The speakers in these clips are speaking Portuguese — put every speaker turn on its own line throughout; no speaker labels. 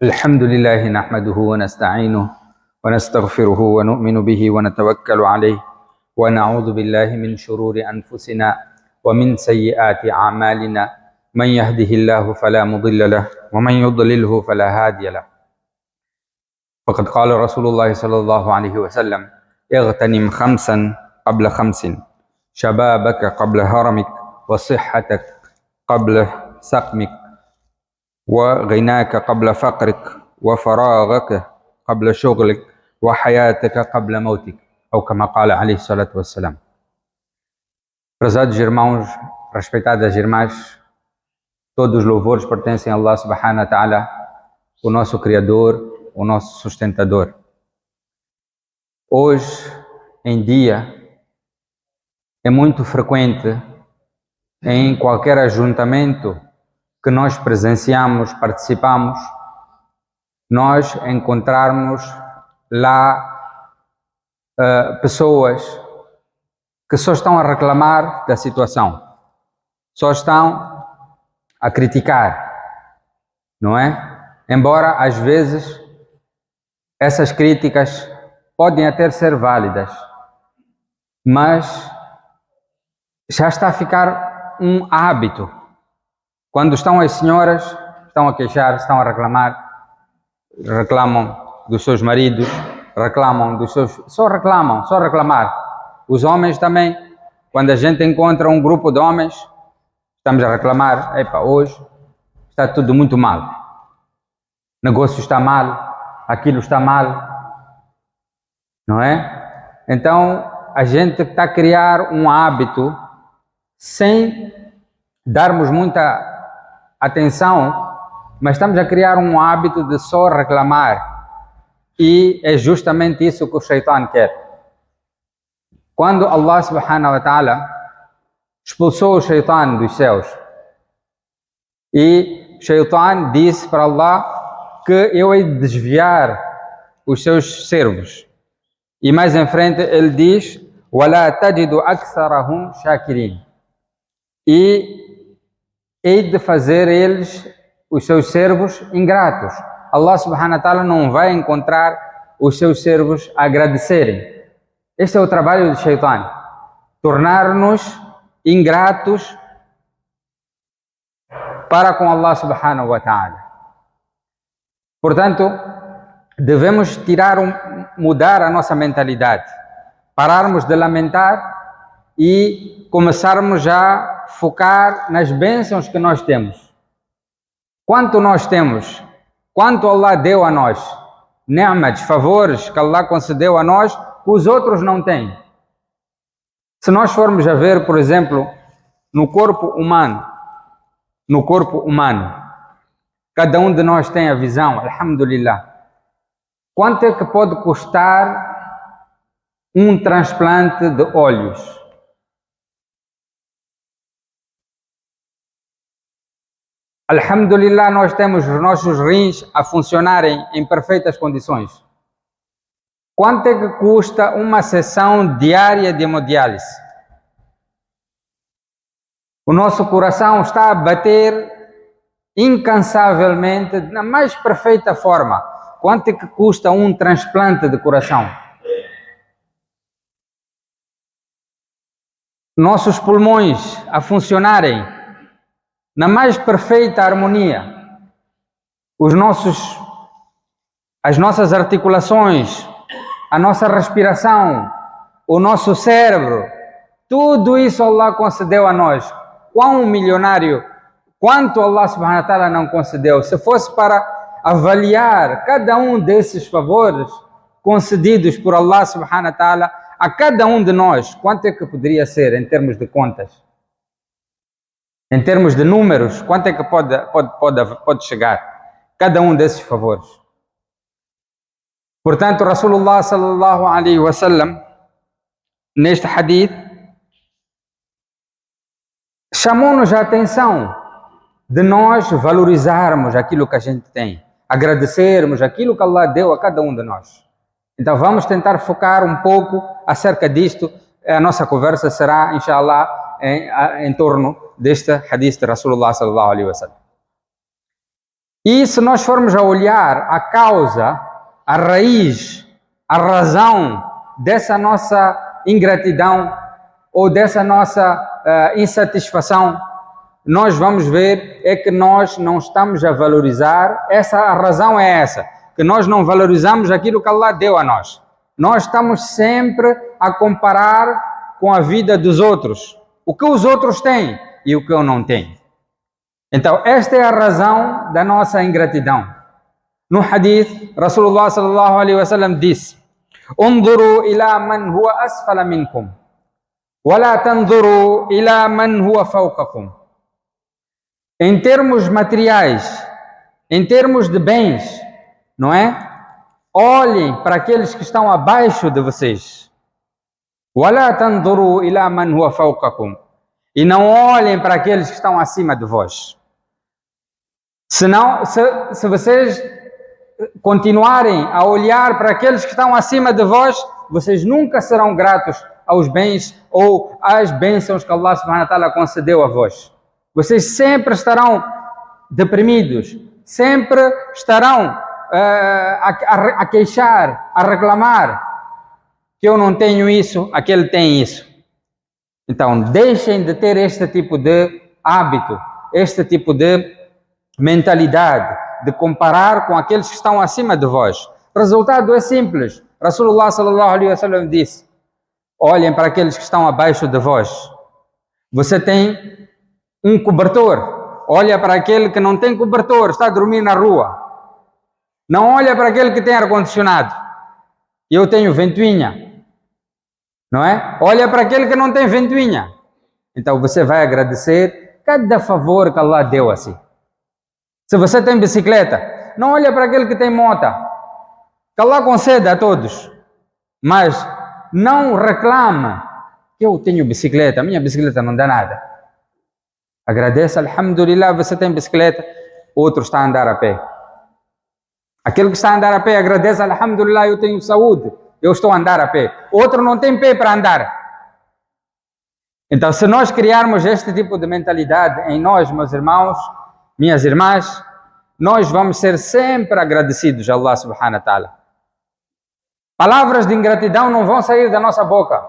الحمد لله نحمده ونستعينه ونستغفره ونؤمن به ونتوكل عليه ونعوذ بالله من شرور أنفسنا ومن سيئات أعمالنا من يهده الله فلا مضل له ومن يضلله فلا هادي له. فقد قال رسول الله صلى الله عليه وسلم: اغتنم خمسا قبل خمس، شبابك قبل هرمك، وصحتك قبل سقمك، وغناك قبل فقرك، وفراغك قبل شغلك، وحياتك قبل موتك، ou como قال عليه الصلاة والسلام. Prezados irmãos, respeitadas irmãs, todos os louvores pertencem a Allah subhanahu wa ta'ala, o nosso Criador, o nosso sustentador. Hoje em dia é muito frequente em qualquer ajuntamento que nós presenciamos, participamos, nós encontrarmos lá pessoas que só estão a reclamar da situação, só estão a criticar, não é? Embora às vezes essas críticas podem até ser válidas, mas já está a ficar um hábito. Quando estão as senhoras, estão a queixar, estão a reclamar, reclamam dos seus maridos, reclamam dos seus... Só reclamar. Os homens também, quando a gente encontra um grupo de homens, estamos a reclamar: epa, hoje está tudo muito mal. Negócio está mal, aquilo está mal, não é? Então, a gente está a criar um hábito sem darmos muita atenção, mas estamos a criar um hábito de só reclamar, e é justamente isso que o Shaitan quer. Quando Allah subhanahu wa ta'ala expulsou o Shaitan dos céus, e o Shaitan disse para Allah que eu hei de desviar os seus servos, e mais em frente ele diz: وَلَا تَجِدُ أَكْثَرَهُمْ شَاكِرِينَ, e hei de fazer eles, os seus servos, ingratos. Allah subhanahu wa ta'ala não vai encontrar os seus servos a agradecerem. Este é o trabalho do Shaitan, tornar-nos ingratos para com Allah subhanahu wa ta'ala. Portanto, devemos mudar a nossa mentalidade, pararmos de lamentar e começarmos a focar nas bênçãos que nós temos. Quanto nós temos, quanto Allah deu a nós, ni'mat, favores que Allah concedeu a nós, que os outros não têm. Se nós formos a ver, por exemplo, no corpo humano, cada um de nós tem a visão, alhamdulillah. Quanto é que pode custar um transplante de olhos? Alhamdulillah, nós temos os nossos rins a funcionarem em perfeitas condições. Quanto é que custa uma sessão diária de hemodiálise? O nosso coração está a bater incansavelmente, na mais perfeita forma. Quanto é que custa um transplante de coração? Nossos pulmões a funcionarem na mais perfeita harmonia, as nossas articulações, a nossa respiração, o nosso cérebro, tudo isso Allah concedeu a nós. Quão milionário, quanto Allah subhanahu wa ta'ala não concedeu? Se fosse para avaliar cada um desses favores concedidos por Allah subhanahu wa ta'ala a cada um de nós, quanto é que poderia ser em termos de contas? Em termos de números, quanto é que pode chegar cada um desses favores? Portanto, Rasulullah sallallahu alaihi wasallam, neste hadith, chamou-nos a atenção de nós valorizarmos aquilo que a gente tem, agradecermos aquilo que Allah deu a cada um de nós. Então vamos tentar focar um pouco acerca disto. A nossa conversa será, inshallah, em torno deste hadith de Rasulullah sallallahu alaihi wasallam. E se nós formos a olhar a causa, a raiz, a razão dessa nossa ingratidão ou dessa nossa insatisfação, nós vamos ver é que nós não estamos a valorizar, a razão é essa, que nós não valorizamos aquilo que Allah deu a nós. Nós estamos sempre a comparar com a vida dos outros, o que os outros têm e o que eu não tenho. Então, esta é a razão da nossa ingratidão. No hadith, Rasulullah sallallahu alaihi wasallam disse: "Unzuru ila man huwa asfala minkum, wa la tanzuru ila man huwa fawqakum." Em termos materiais, em termos de bens, não é? Olhem para aqueles que estão abaixo de vocês. Wa la tanzuru ila man huwa fawqakum. E não olhem para aqueles que estão acima de vós. Senão, se vocês continuarem a olhar para aqueles que estão acima de vós, vocês nunca serão gratos aos bens ou às bênçãos que Allah subhanahu wa ta'ala concedeu a vós. Vocês sempre estarão deprimidos, sempre estarão a queixar, a reclamar que eu não tenho isso, aquele tem isso. Então, deixem de ter este tipo de hábito, este tipo de mentalidade, de comparar com aqueles que estão acima de vós. O resultado é simples. Rasulullah sallallahu alaihi wasallam disse: olhem para aqueles que estão abaixo de vós. Você tem um cobertor, olha para aquele que não tem cobertor, está a dormir na rua. Não olha para aquele que tem ar-condicionado. Eu tenho ventoinha, não é? Olha para aquele que não tem ventoinha. Então você vai agradecer cada favor que Allah deu a si. Se você tem bicicleta, não olha para aquele que tem moto, que Allah conceda a todos, mas não reclama que eu tenho bicicleta, a minha bicicleta não dá nada. Agradeça, alhamdulillah, você tem bicicleta, outro está a andar a pé. Aquele que está a andar a pé, agradeça, alhamdulillah, eu tenho saúde, eu estou a andar a pé. Outro não tem pé para andar. Então, se nós criarmos este tipo de mentalidade em nós, meus irmãos, minhas irmãs, nós vamos ser sempre agradecidos a Allah subhanahu wa ta'ala. Palavras de ingratidão não vão sair da nossa boca.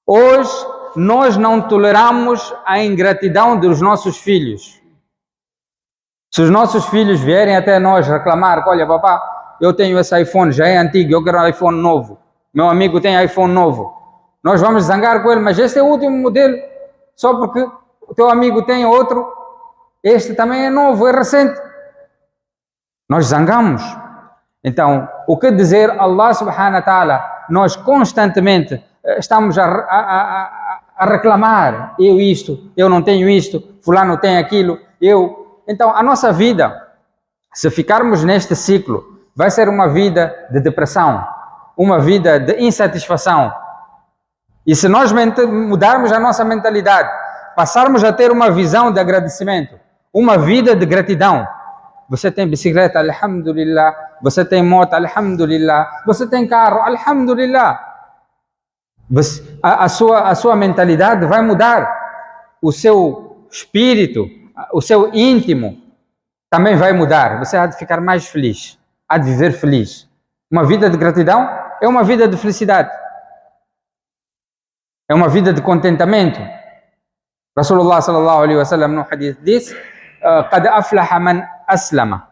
Hoje, nós não toleramos a ingratidão dos nossos filhos. Se os nossos filhos vierem até nós reclamar, olha papá, eu tenho esse iPhone, já é antigo, eu quero um iPhone novo. Meu amigo tem iPhone novo. Nós vamos zangar com ele, mas este é o último modelo, só porque o teu amigo tem outro, este também é novo, é recente. Nós zangamos. Então, o que dizer Allah subhanahu wa ta'ala? Nós constantemente estamos a reclamar, eu isto, eu não tenho isto, fulano tem aquilo, eu. Então, a nossa vida, se ficarmos neste ciclo, vai ser uma vida de depressão, uma vida de insatisfação. E se nós mudarmos a nossa mentalidade, passarmos a ter uma visão de agradecimento, uma vida de gratidão. Você tem bicicleta, alhamdulillah. Você tem moto, alhamdulillah. Você tem carro, alhamdulillah. A sua mentalidade vai mudar. O seu espírito, o seu íntimo também vai mudar. Você há de ficar mais feliz, há de viver feliz. Uma vida de gratidão é uma vida de felicidade. É uma vida de contentamento. Rasulullah sallallahu alaihi wasallam no hadith disse: "Qad aflaha man aslama",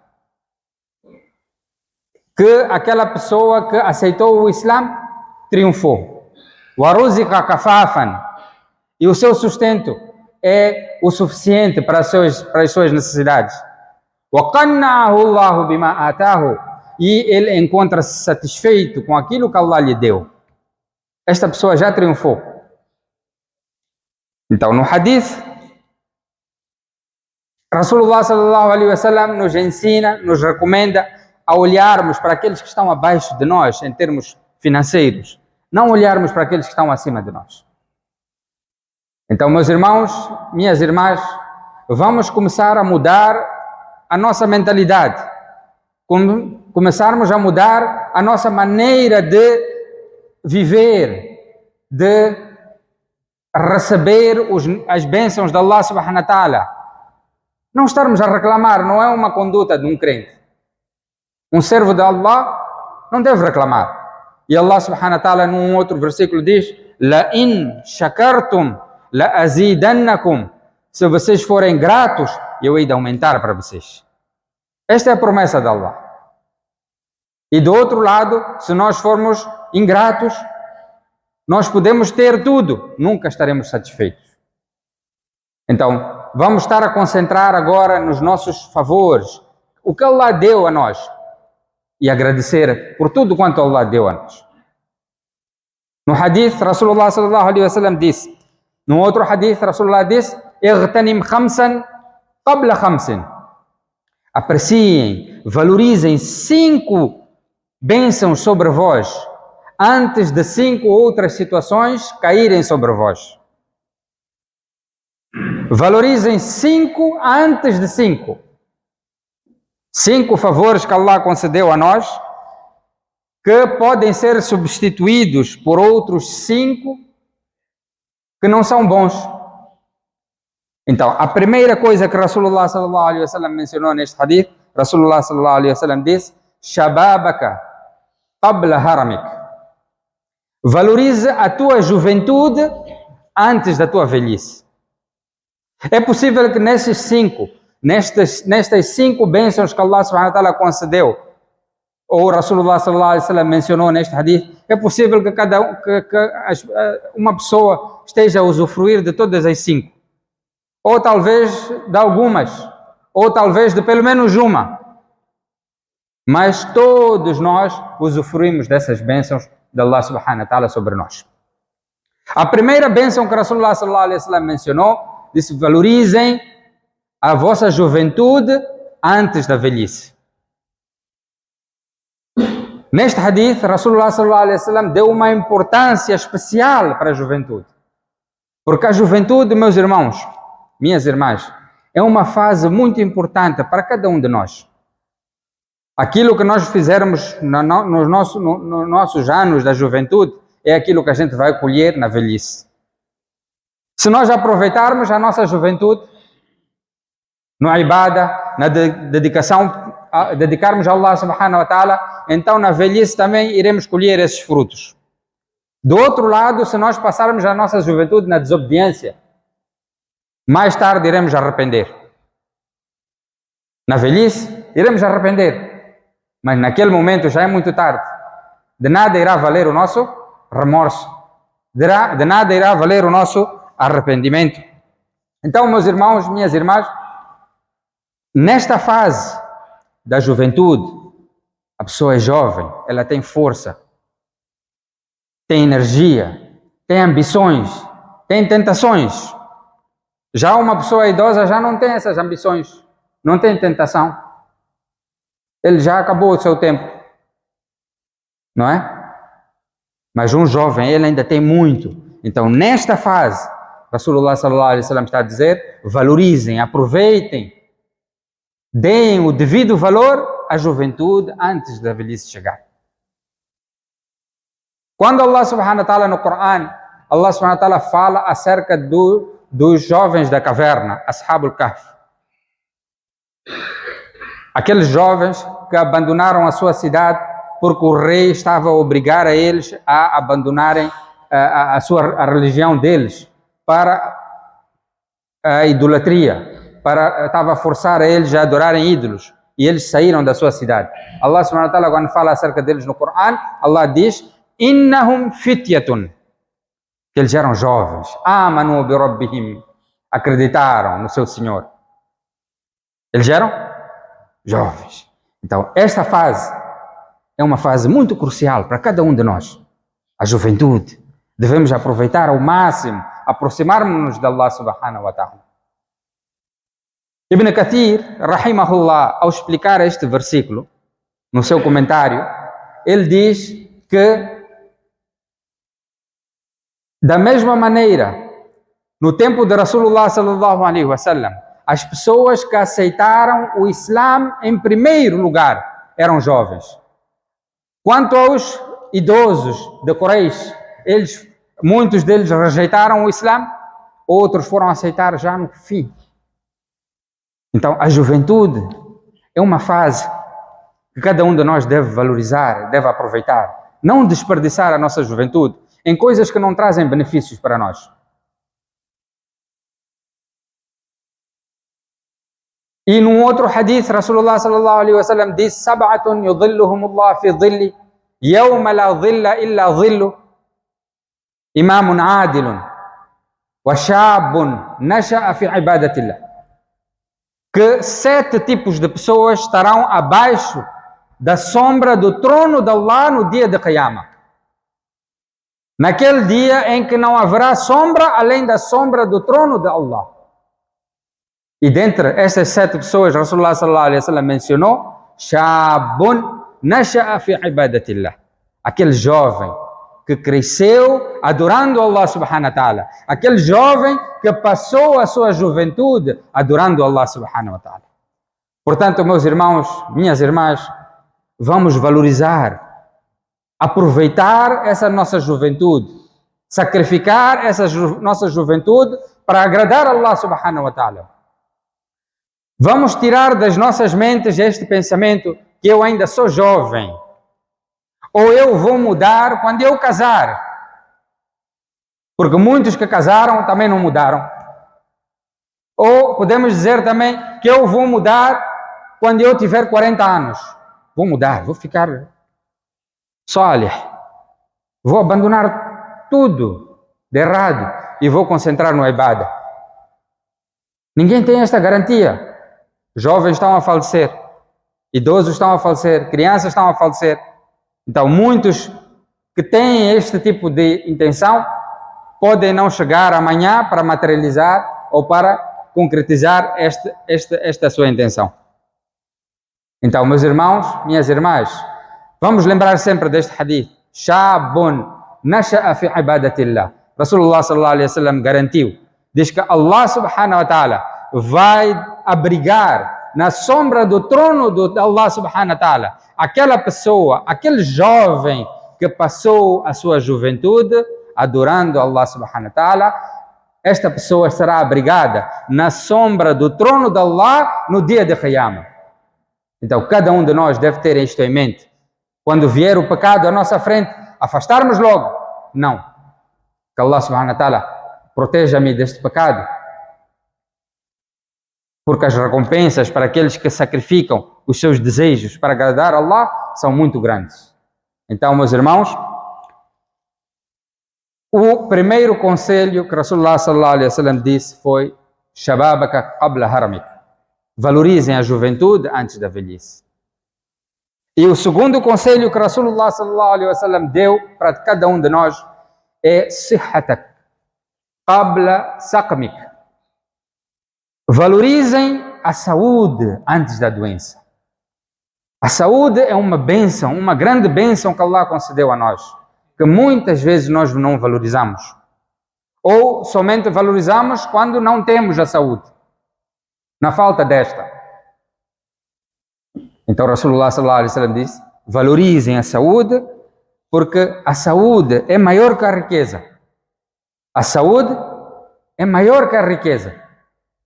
que aquela pessoa que aceitou o Islã triunfou. Wa ruziqa kafafan, e o seu sustento é o suficiente para as suas necessidades. Wa qanna'ahu Allahu bima atahu, e ele encontra-se satisfeito com aquilo que Allah lhe deu. Esta pessoa já triunfou. Então, no hadith, Rasulullah sallallahu alaihi wasallam nos ensina, nos recomenda a olharmos para aqueles que estão abaixo de nós em termos financeiros, não olharmos para aqueles que estão acima de nós. Então, meus irmãos, minhas irmãs, vamos começar a mudar a nossa mentalidade, começarmos a mudar a nossa maneira de viver, de receber as bênçãos de Allah subhanahu wa ta'ala. Não estarmos a reclamar não é uma conduta de um crente. Um servo de Allah não deve reclamar. E Allah subhanahu wa ta'ala num outro versículo diz: La in shakartum la azidannakum. Se vocês forem gratos, eu hei de aumentar para vocês. Esta é a promessa de Allah. E do outro lado, se nós formos ingratos, nós podemos ter tudo, nunca estaremos satisfeitos. Então, vamos estar a concentrar agora nos nossos favores, o que Allah deu a nós, e agradecer por tudo quanto Allah deu a nós. No hadith, Rasulullah sallallahu alaihi wasallam disse, no outro hadith, Rasulullah disse, Igtanim khamsan qabla khamsin. Apreciem, valorizem 5 bênçãos sobre vós, antes de 5 outras situações caírem sobre vós. Valorizem 5 antes de 5. 5 favores que Allah concedeu a nós, que podem ser substituídos por outros 5 que não são bons. Então, a primeira coisa que Rasulullah sallallahu alaihi wasallam mencionou neste hadith, Rasulullah sallallahu alaihi wasallam disse, Shababaka qabla haramik. Valorize a tua juventude antes da tua velhice. É possível que nestas 5 bênçãos que Allah subhanahu wa ta'ala concedeu, ou Rasulullah sallallahu alaihi wasallam mencionou neste hadith, é possível que uma pessoa esteja a usufruir de todas as 5, ou talvez de algumas, ou talvez de pelo menos uma, mas todos nós usufruímos dessas bênçãos de Allah subhanahu wa ta'ala sobre nós. A primeira bênção que Rasulullah sallallahu alaihi wasallam mencionou, disse, valorizem a vossa juventude antes da velhice. Neste hadith, Rasulullah sallallahu alaihi wasallam deu uma importância especial para a juventude. Porque a juventude, meus irmãos, minhas irmãs, é uma fase muito importante para cada um de nós. Aquilo que nós fizermos nos nossos anos da juventude é aquilo que a gente vai colher na velhice. Se nós aproveitarmos a nossa juventude no ibadah, na dedicação, dedicarmos a Allah subhanahu wa ta'ala, então na velhice também iremos colher esses frutos. Do outro lado, se nós passarmos a nossa juventude na desobediência, mais tarde iremos arrepender. Na velhice, iremos arrepender. Mas naquele momento já é muito tarde. De nada irá valer o nosso remorso. De nada irá valer o nosso arrependimento. Então, meus irmãos, minhas irmãs, nesta fase da juventude, a pessoa é jovem, ela tem força, tem energia, tem ambições, tem tentações. Já uma pessoa idosa já não tem essas ambições, não tem tentação. Ele já acabou o seu tempo, não é? Mas um jovem, ele ainda tem muito. Então, nesta fase, Rasulullah sallallahu alaihi wasallam está a dizer, valorizem, aproveitem, deem o devido valor à juventude antes da velhice chegar. Quando Allah subhanahu wa ta'ala no Coran, Allah subhanahu wa ta'ala fala acerca dos jovens da caverna, Ashabul Kahf. Aqueles jovens que abandonaram a sua cidade porque o rei estava a obrigar a eles a abandonarem a religião deles para a idolatria, estava a forçar a eles a adorarem ídolos, e eles saíram da sua cidade. Allah subhanahu wa ta'ala, quando fala acerca deles no Coran, Allah diz, innahum fityatun, que eles eram jovens, amanu bi rabbihim, acreditaram no seu Senhor. Eles eram jovens. Então, esta fase é uma fase muito crucial para cada um de nós. A juventude. Devemos aproveitar ao máximo, aproximarmos-nos de Allah subhanahu wa ta'ala. Ibn Kathir, rahimahullah, ao explicar este versículo, no seu comentário, ele diz que, da mesma maneira, no tempo de Rasulullah sallallahu alaihi wasallam, as pessoas que aceitaram o Islã em primeiro lugar eram jovens. Quanto aos idosos de Quraysh, muitos deles rejeitaram o Islã, outros foram aceitar já no fim. Então, a juventude é uma fase que cada um de nós deve valorizar, deve aproveitar. Não desperdiçar a nossa juventude em coisas que não trazem benefícios para nós. E num outro hadith, Rasulullah sallallahu alaihi wasallam disse: "Sab'atun yudhilluhumullah fi dhilli, yawma la dhilla illa dhillu, imamun adilun, wa shabun nasha'a fi ibadatillah." Que 7 tipos de pessoas estarão abaixo da sombra do trono de Allah no dia de Qiyamah. Naquele dia em que não haverá sombra além da sombra do trono de Allah. E dentre essas 7 pessoas, Rasulullah sallallahu alaihi wasallam mencionou: Shabun nasha'a fi ibadatillah. Aquele jovem que cresceu adorando Allah subhanahu wa ta'ala. Aquele jovem que passou a sua juventude adorando Allah subhanahu wa ta'ala. Portanto, meus irmãos, minhas irmãs, vamos valorizar, aproveitar essa nossa juventude, sacrificar essa nossa juventude para agradar Allah subhanahu wa ta'ala. Vamos tirar das nossas mentes este pensamento que eu ainda sou jovem, ou eu vou mudar quando eu casar, porque muitos que casaram também não mudaram. Ou podemos dizer também que eu vou mudar quando eu tiver 40 anos. Vou mudar, vou ficar salih, vou abandonar tudo de errado e vou concentrar no ibadah. Ninguém tem esta garantia. Jovens estão a falecer, idosos estão a falecer, crianças estão a falecer. Então, muitos que têm este tipo de intenção podem não chegar amanhã para materializar ou para concretizar esta sua intenção. Então, meus irmãos, minhas irmãs, vamos lembrar sempre deste hadith. Shabun nasha'a fi ibadatillah. Rasulullah sallallahu alaihi wasallam garantiu, diz que Allah subhanahu wa ta'ala vai abrigar na sombra do trono de Allah subhanahu wa ta'ala aquela pessoa, aquele jovem que passou a sua juventude adorando Allah subhanahu wa ta'ala. Esta pessoa será abrigada na sombra do trono de Allah no dia de Qiyamah. Então, cada um de nós deve ter isto em mente. Quando vier o pecado à nossa frente, afastarmos logo. Não. Que Allah subhanahu wa ta'ala proteja-me deste pecado. Porque as recompensas para aqueles que sacrificam os seus desejos para agradar a Allah são muito grandes. Então, meus irmãos, o primeiro conselho que Rasulullah sallallahu alaihi wasallam disse foi: Shababaka qabla haramik. Valorizem a juventude antes da velhice. E o segundo conselho que Rasulullah sallallahu alaihi wasallam deu para cada um de nós é: Sihhatak qabla saqmik. Valorizem a saúde antes da doença. A saúde é uma bênção, uma grande bênção que Allah concedeu a nós, que muitas vezes nós não valorizamos. Ou somente valorizamos quando não temos a saúde, na falta desta. Então Rasulullah sallallahu alaihi wasallam disse: valorizem a saúde, porque a saúde é maior que a riqueza. A saúde é maior que a riqueza.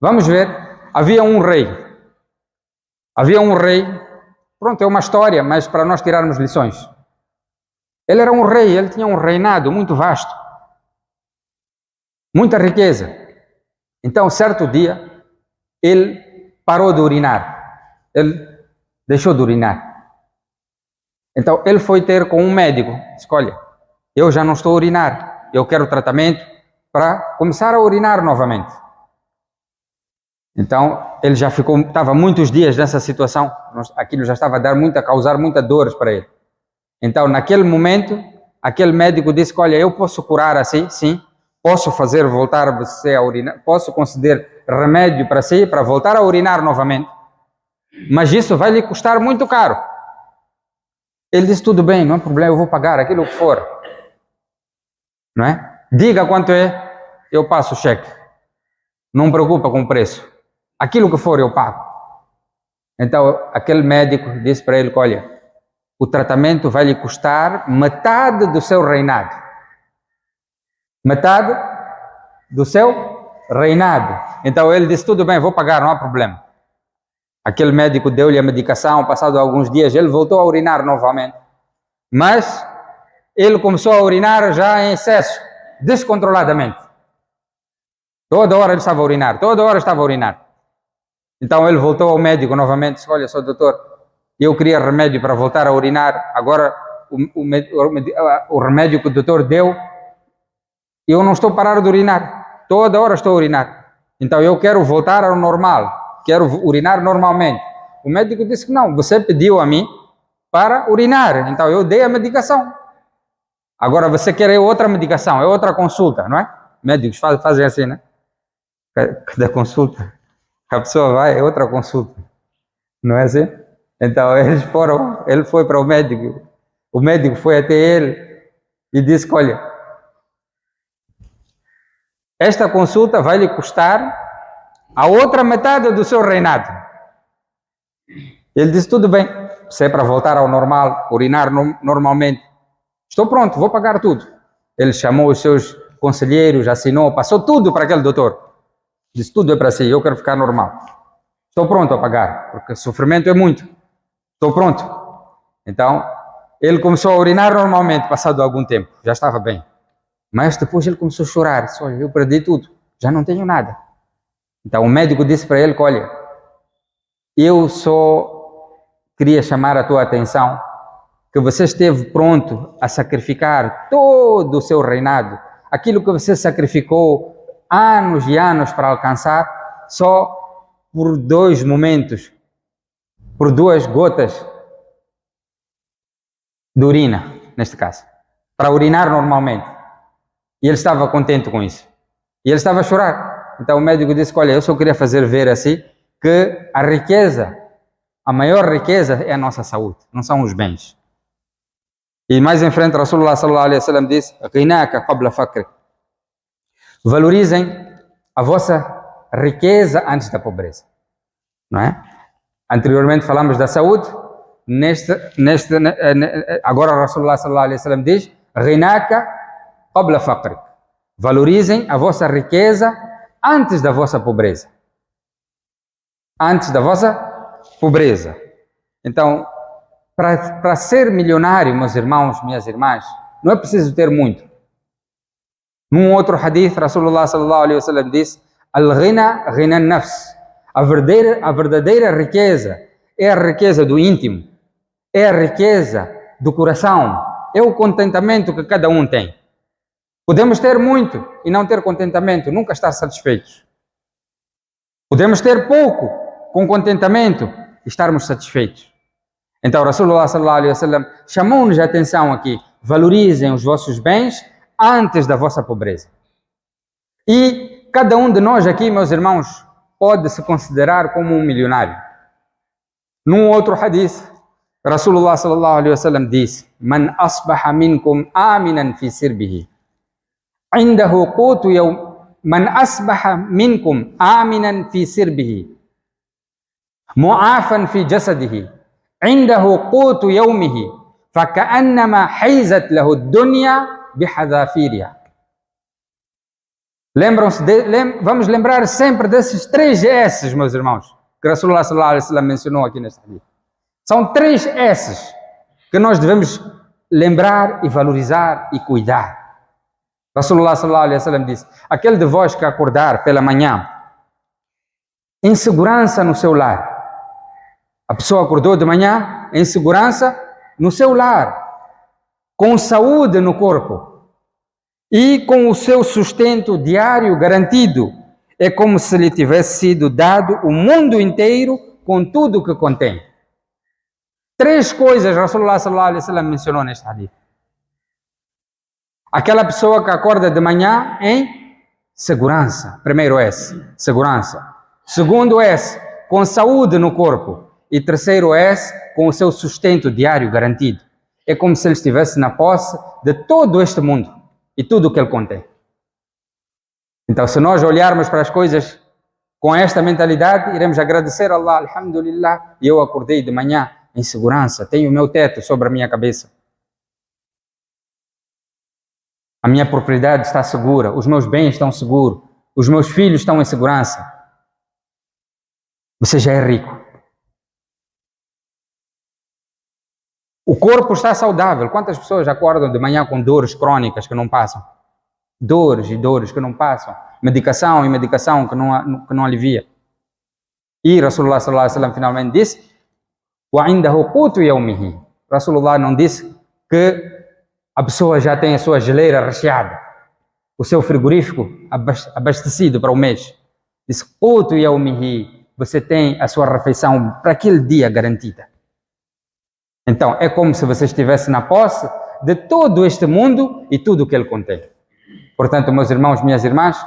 Vamos ver, havia um rei, pronto, é uma história, mas para nós tirarmos lições. Ele era um rei, ele tinha um reinado muito vasto, muita riqueza. Então, certo dia, ele parou de urinar, ele deixou de urinar. Então, ele foi ter com um médico, disse: olha, eu já não estou a urinar, eu quero tratamento para começar a urinar novamente. Então, ele já estava muitos dias nessa situação, aquilo já estava a causar muita dores para ele. Então, naquele momento, aquele médico disse: olha, eu posso curar assim, sim, posso fazer voltar você a urinar, posso conceder remédio para si, para voltar a urinar novamente, mas isso vai lhe custar muito caro. Ele disse: tudo bem, não é problema, eu vou pagar aquilo que for. Não é? Diga quanto é, eu passo o cheque. Não me preocupa com o preço. Aquilo que for eu pago. Então aquele médico disse para ele: olha, o tratamento vai lhe custar metade do seu reinado. Metade do seu reinado. Então ele disse: tudo bem, vou pagar, não há problema. Aquele médico deu-lhe a medicação, passado alguns dias ele voltou a urinar novamente. Mas ele começou a urinar já em excesso, descontroladamente. Toda hora ele estava a urinar, toda hora estava a urinar. Então ele voltou ao médico novamente, disse, olha só doutor, eu queria remédio para voltar a urinar, agora o remédio que o doutor deu, eu não estou a parar de urinar, toda hora estou a urinar. Então eu quero voltar ao normal, quero urinar normalmente. O médico disse que não, você pediu a mim para urinar, então eu dei a medicação. Agora você quer outra medicação, é outra consulta, não é? Médicos fazem assim, né? Cada consulta, a pessoa vai, é outra consulta, não é assim? Então ele foi para o médico foi até ele e disse, olha, esta consulta vai lhe custar a outra metade do seu reinado. Ele disse, tudo bem, se é para voltar ao normal, urinar normalmente, estou pronto, vou pagar tudo. Ele chamou os seus conselheiros, assinou, passou tudo para aquele doutor. Disse, tudo é para si, eu quero ficar normal. Estou pronto a pagar, porque o sofrimento é muito. Estou pronto. Então, ele começou a urinar normalmente, passado algum tempo, já estava bem. Mas depois ele começou a chorar, disse, olha, eu perdi tudo, já não tenho nada. Então o médico disse para ele, olha, eu só queria chamar a tua atenção que você esteve pronto a sacrificar todo o seu reinado, aquilo que você sacrificou anos e anos para alcançar, só por 2 momentos, por 2 gotas de urina, neste caso, para urinar normalmente. E ele estava contente com isso. E ele estava a chorar. Então o médico disse, olha, eu só queria fazer ver assim, que a riqueza, a maior riqueza é a nossa saúde, não são os bens. E mais em frente, Rasulullah sallallahu alaihi wasallam disse, "Ghinaka qabla fakrik." Valorizem a vossa riqueza antes da pobreza. Não é? Anteriormente falamos da saúde, agora Rasulullah sallallahu alaihi wasallam diz, "Ghinaka qabla fakrik." Valorizem a vossa riqueza antes da vossa pobreza. Antes da vossa pobreza. Então, para ser milionário, meus irmãos, minhas irmãs, não é preciso ter muito. Num outro hadith, Rasulullah sallallahu alaihi wasallam diz, "Al-ghina ghina an-nafs." A verdadeira riqueza é a riqueza do íntimo, é a riqueza do coração, é o contentamento que cada um tem. Podemos ter muito e não ter contentamento, nunca estar satisfeitos. Podemos ter pouco com contentamento e estarmos satisfeitos. Então, Rasulullah sallallahu alaihi wasallam chamou-nos a atenção aqui, valorizem os vossos bens antes da vossa pobreza. E cada um de nós aqui, meus irmãos, pode se considerar como um milionário. Num outro hadith, Rasulullah sallallahu alaihi wasallam disse, "Man asbaha minkum aminan fi sirbihi, indahu qutu yawm, man asbaha minkum aminan fi sirbihi, mu'afan fi jasadihi, indahu qutu yawmihi, faka'annama haizat lahu ad-dunya bihadhafiriha." Vamos lembrar sempre desses 3 S's, meus irmãos, que Rasulullah sallallahu alaihi wasallam mencionou aqui neste hadith. São 3 S's que nós devemos lembrar e valorizar e cuidar. Rasulullah sallallahu alaihi wasallam disse, aquele de vós que acordar pela manhã em segurança no seu lar. A pessoa acordou de manhã em segurança no seu lar, com saúde no corpo e com o seu sustento diário garantido. É como se lhe tivesse sido dado o mundo inteiro com tudo o que contém. 3 coisas Rasulullah sallallahu alaihi wasallam mencionou neste hadith. Aquela pessoa que acorda de manhã em segurança. Primeiro S, segurança. Segundo S, com saúde no corpo. E terceiro S, com o seu sustento diário garantido. É como se ele estivesse na posse de todo este mundo e tudo o que ele contém. Então, se nós olharmos para as coisas com esta mentalidade, iremos agradecer a Allah, alhamdulillah, e eu acordei de manhã em segurança, tenho o meu teto sobre a minha cabeça. A minha propriedade está segura, os meus bens estão seguros, os meus filhos estão em segurança. Você já é rico. O corpo está saudável. Quantas pessoas acordam de manhã com dores crônicas que não passam? Dores e dores que não passam. Medicação e medicação que não alivia. E Rasulullah sallallahu alaihi wasallam finalmente disse: وَعِنْدَهُ قُوتُ يَوْمِهِ. Rasulullah não disse que a pessoa já tem a sua geleira recheada, o seu frigorífico abastecido para o mês. Disse: قُوتُ يَوْمِهِ. Você tem a sua refeição para aquele dia garantida. Então, é como se você estivesse na posse de todo este mundo e tudo o que ele contém. Portanto, meus irmãos, minhas irmãs,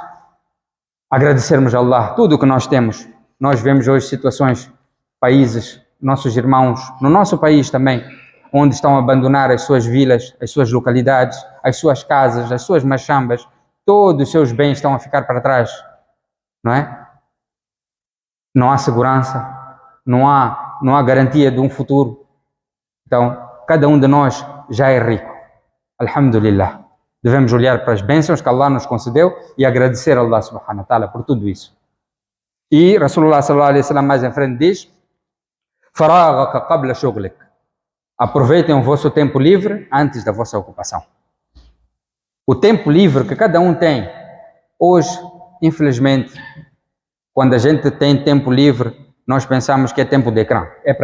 agradecermos a Allah tudo o que nós temos. Nós vemos hoje situações, países, nossos irmãos, no nosso país também, onde estão a abandonar as suas vilas, as suas localidades, as suas casas, as suas machambas, todos os seus bens estão a ficar para trás, não é? Não há segurança, não há garantia de um futuro. Então, cada um de nós já é rico. Alhamdulillah. Devemos olhar para as bênçãos que Allah nos concedeu e agradecer a Allah subhanahu wa ta'ala por tudo isso. E Rasulullah sallallahu alaihi wasallam mais em frente diz: "Faragaka qabla shughlik." Aproveitem o vosso tempo livre antes da vossa ocupação. O tempo livre que cada um tem, hoje, infelizmente, quando a gente tem tempo livre, nós pensamos que é tempo de ecrã, é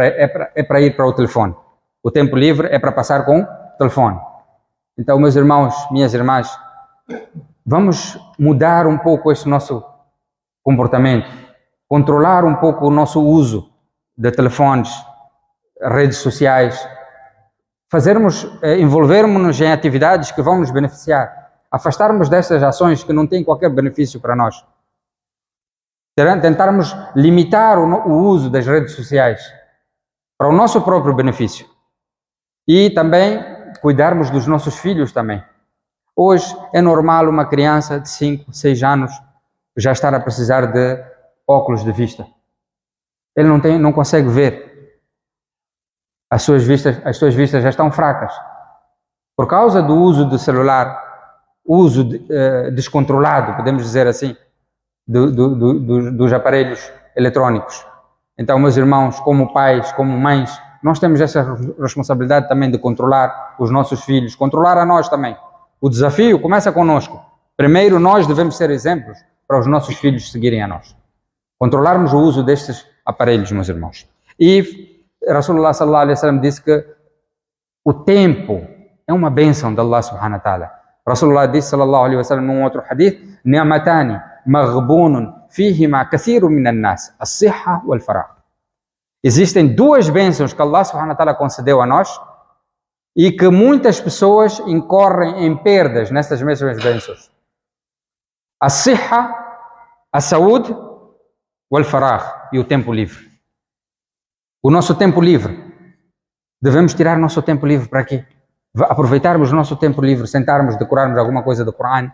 para ir para o telefone. O tempo livre é para passar com o telefone. Então, meus irmãos, minhas irmãs, vamos mudar um pouco este nosso comportamento, controlar um pouco o nosso uso de telefones, redes sociais, envolvermos-nos em atividades que vão nos beneficiar, afastarmos destas ações que não têm qualquer benefício para nós. Tentarmos limitar o uso das redes sociais para o nosso próprio benefício e também cuidarmos dos nossos filhos também. Hoje é normal uma criança de 5, 6 anos já estar a precisar de óculos de vista. Ele não consegue ver. As suas vistas já estão fracas por causa do uso do celular, uso descontrolado, podemos dizer assim, dos aparelhos eletrônicos. Então, meus irmãos, como pais, como mães, nós temos essa responsabilidade também de controlar os nossos filhos, controlar a nós também. O desafio começa conosco. Primeiro, nós devemos ser exemplos para os nossos filhos seguirem a nós. Controlarmos o uso destes aparelhos, meus irmãos. E Rasulullah sallallahu alaihi wasallam disse que o tempo é uma bênção de Allah subhanahu wa ta'ala. Rasulullah disse sallallahu alaihi wasallam num outro hadith: "Ni'matani maghbunun fihima kathirun minan nas, as-sihha wal faragh." Existem duas bênçãos que Allah subhanahu wa ta'ala concedeu a nós e que muitas pessoas incorrem em perdas nessas mesmas bênçãos. As-sihha, a saúde, wal faragh, e o tempo livre. O nosso tempo livre. Devemos tirar nosso tempo livre para quê? Aproveitarmos o nosso tempo livre, sentarmos, decorarmos alguma coisa do Coran.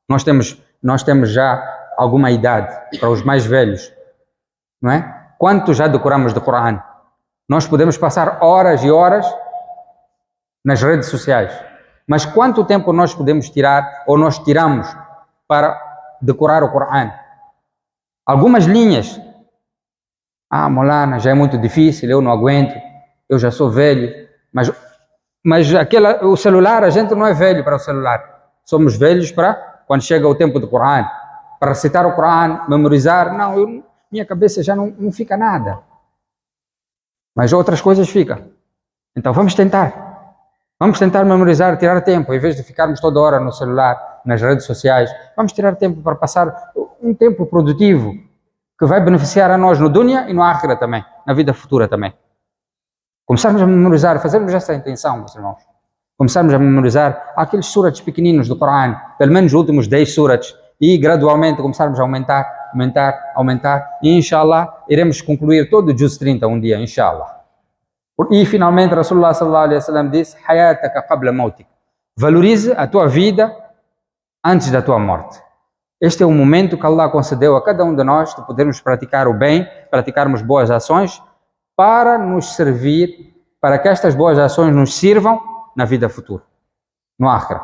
Nós temos já alguma idade, para os mais velhos, não é? Quanto já decoramos do Coran? Nós podemos passar horas e horas nas redes sociais, mas quanto tempo nós podemos tirar, ou nós tiramos, para decorar o Coran? Algumas linhas. Molana, já é muito difícil, eu não aguento, eu já sou velho, mas o celular, a gente não é velho para o celular, somos velhos para quando chega o tempo do Coran, para recitar o Coran, memorizar, minha cabeça já não fica nada, mas outras coisas ficam. Então vamos tentar memorizar, tirar tempo, em vez de ficarmos toda hora no celular, nas redes sociais, vamos tirar tempo para passar um tempo produtivo, que vai beneficiar a nós no dunya e no akhira também, na vida futura também. Começarmos a memorizar, fazermos essa intenção, meus irmãos. Começarmos a memorizar aqueles surats pequeninos do Coran, pelo menos os últimos 10 surats, e gradualmente começarmos a aumentar, e inshallah iremos concluir todo o Juz 30 um dia, inshallah. E finalmente Rasulullah sallallahu alaihi wasallam disse: "Hayataka qabla mautik." Valorize a tua vida antes da tua morte. Este é o momento que Allah concedeu a cada um de nós de podermos praticar o bem, praticarmos boas ações, para nos servir, para que estas boas ações nos sirvam na vida futura, no akhira.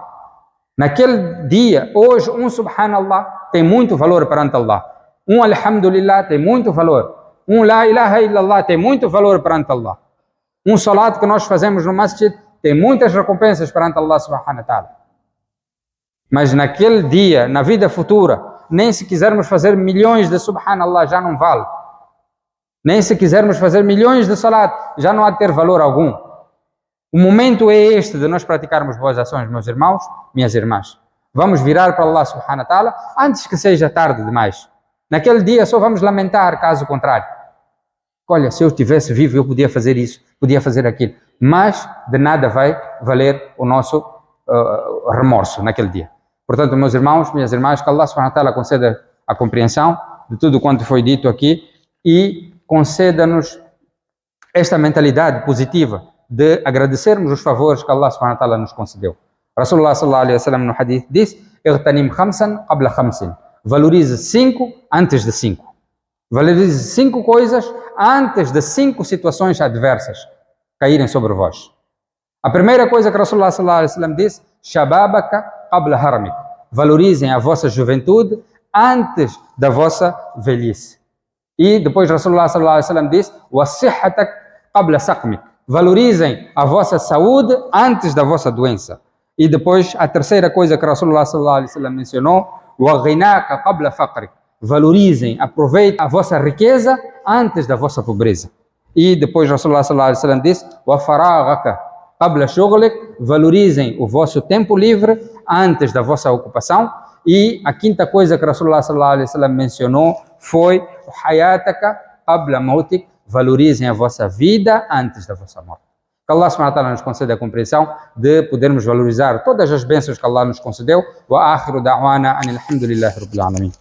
Naquele dia, hoje, um subhanallah tem muito valor perante Allah. Um alhamdulillah tem muito valor. Um la ilaha illallah tem muito valor perante Allah. Um salat que nós fazemos no masjid tem muitas recompensas perante Allah subhanahu wa ta'ala. Mas naquele dia, na vida futura, nem se quisermos fazer milhões de subhanallah já não vale. Nem se quisermos fazer milhões de salat já não há de ter valor algum. O momento é este de nós praticarmos boas ações, meus irmãos, minhas irmãs. Vamos virar para Allah subhanahu wa ta'ala antes que seja tarde demais. Naquele dia só vamos lamentar, caso contrário. Olha, se eu estivesse vivo eu podia fazer isso, podia fazer aquilo. Mas de nada vai valer o nosso remorso naquele dia. Portanto, meus irmãos, minhas irmãs, que Allah subhanahu wa ta'ala conceda a compreensão de tudo quanto foi dito aqui e conceda-nos esta mentalidade positiva de agradecermos os favores que Allah subhanahu wa ta'ala nos concedeu. Rasulullah sallallahu alaihi wasallam no hadith diz: "Igtanim khamsan qabla khamsin." Valorize 5 antes de 5. Valorize 5 coisas antes de 5 situações adversas caírem sobre vós. A primeira coisa que Rasulullah sallallahu alaihi wasallam diz: "Shababaka qabla haramik." Valorizem a vossa juventude antes da vossa velhice. E depois Rasulullah sallallahu alaihi wasallam diz: "Wasihhatak qabla saqmik." Valorizem a vossa saúde antes da vossa doença. E depois a terceira coisa que Rasulullah sallallahu alaihi wasallam mencionou: "Waghinaka qabla faqrik." Valorizem, aproveitem a vossa riqueza antes da vossa pobreza. E depois Rasulullah sallallahu alaihi wasallam diz: "Wa faraghaka qabla shughlik." Valorizem o vosso tempo livre antes da vossa ocupação. E a quinta coisa que Rasulullah sallallahu alaihi wasallam mencionou foi: "Hayataka qabla mautik." Valorizem a vossa vida antes da vossa morte. Que Allah subhanahu wa ta'ala nos conceda a compreensão de podermos valorizar todas as bênçãos que Allah nos concedeu. Wa akhiru da'wana anil hamdulillahi rabbil alamin.